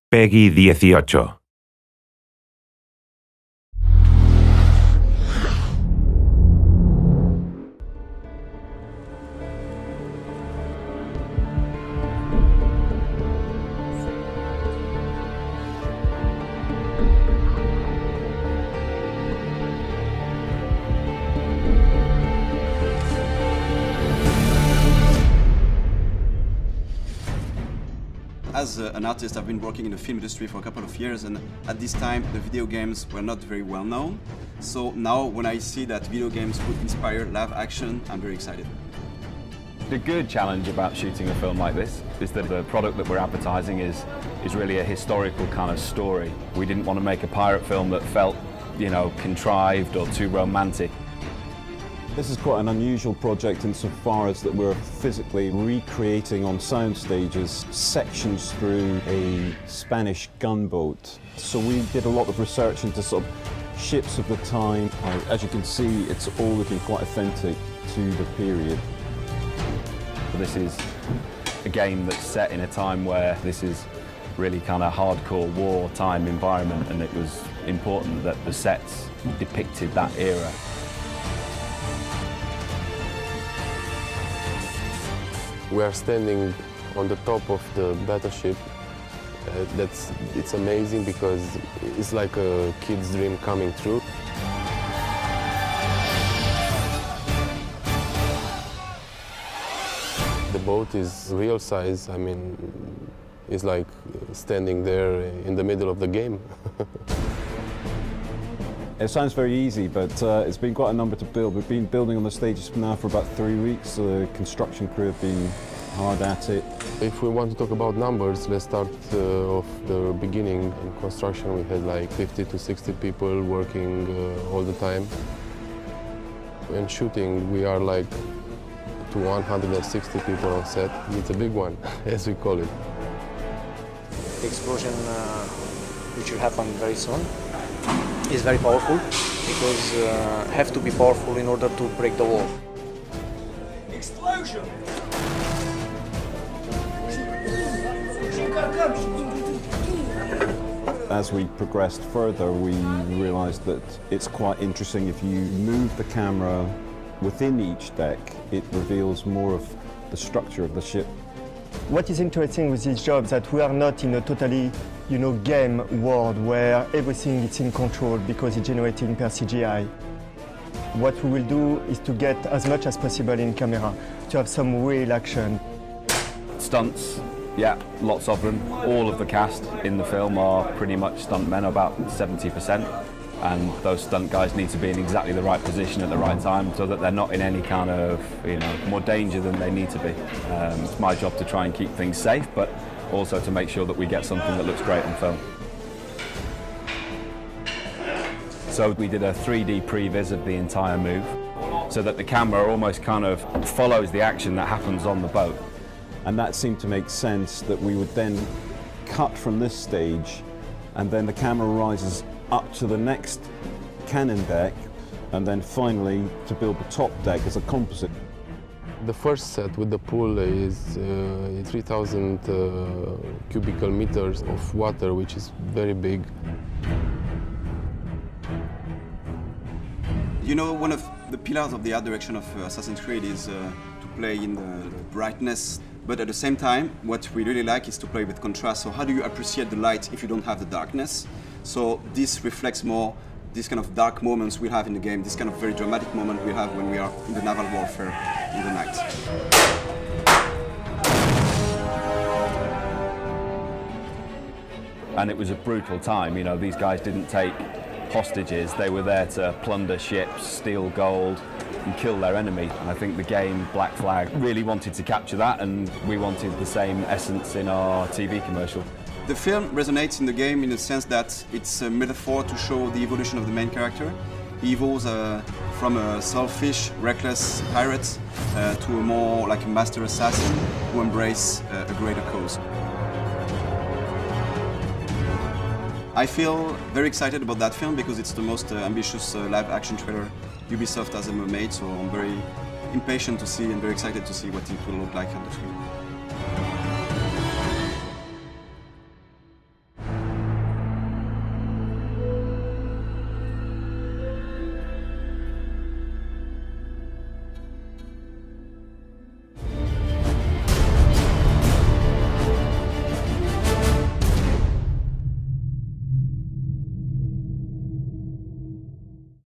Peggy 18. As an artist, I've been working in the film industry for a couple of years, and at this time the video games were not very well known. So now when I see that video games could inspire live action, I'm very excited. The good challenge about shooting a film like this is that the product that we're advertising is really a historical kind of story. We didn't want to make a pirate film that felt, you know, contrived or too romantic. This is quite an unusual project insofar as that we're physically recreating on sound stages sections through a Spanish gunboat. So we did a lot of research into sort of ships of the time. As you can see, it's all looking quite authentic to the period. This is a game that's set in a time where this is really kind of hardcore wartime environment, and it was important that the sets depicted that era. We are standing on the top of the battleship. It's amazing because it's like a kid's dream coming true. The boat is real size. I mean, it's like standing there in the middle of the game. It sounds very easy, but it's been quite a number to build. We've been building on the stages now for about 3 weeks. The construction crew have been hard at it. If we want to talk about numbers, let's start off the beginning. In construction, we had like 50 to 60 people working all the time. In shooting, we are like to 160 people on set. It's a big one, as we call it. The explosion, which will happen very soon, is very powerful because have to be powerful in order to break the wall. Explosion! As we progressed further, we realized that it's quite interesting if you move the camera within each deck, it reveals more of the structure of the ship. What is interesting with this job is that we are not in a totally, game world where everything is in control because it's generated per CGI. What we will do is to get as much as possible in camera, to have some real action. Stunts, yeah, lots of them. All of the cast in the film are pretty much stuntmen, about 70%. And those stunt guys need to be in exactly the right position at the right time so that they're not in any kind of, more danger than they need to be. It's my job to try and keep things safe, but also to make sure that we get something that looks great on film. So we did a 3D previs of the entire move so that the camera almost kind of follows the action that happens on the boat. And that seemed to make sense that we would then cut from this stage and then the camera rises up to the next cannon deck and then finally to build the top deck as a composite. The first set with the pool is 3,000 cubical meters of water, which is very big. One of the pillars of the art direction of Assassin's Creed is to play in the brightness, but at the same time, what we really like is to play with contrast. So how do you appreciate the light if you don't have the darkness? So this reflects more this kind of dark moments we have in the game, this kind of very dramatic moment we have when we are in the naval warfare in the night. And it was a brutal time, these guys didn't take hostages, they were there to plunder ships, steal gold and kill their enemy. And I think the game, Black Flag, really wanted to capture that, and we wanted the same essence in our TV commercial. The film resonates in the game in the sense that it's a metaphor to show the evolution of the main character. He evolves from a selfish, reckless pirate to a more like a master assassin who embraces a greater cause. I feel very excited about that film because it's the most ambitious live-action trailer Ubisoft has ever made, so I'm very impatient to see and very excited to see what it will look like on the screen.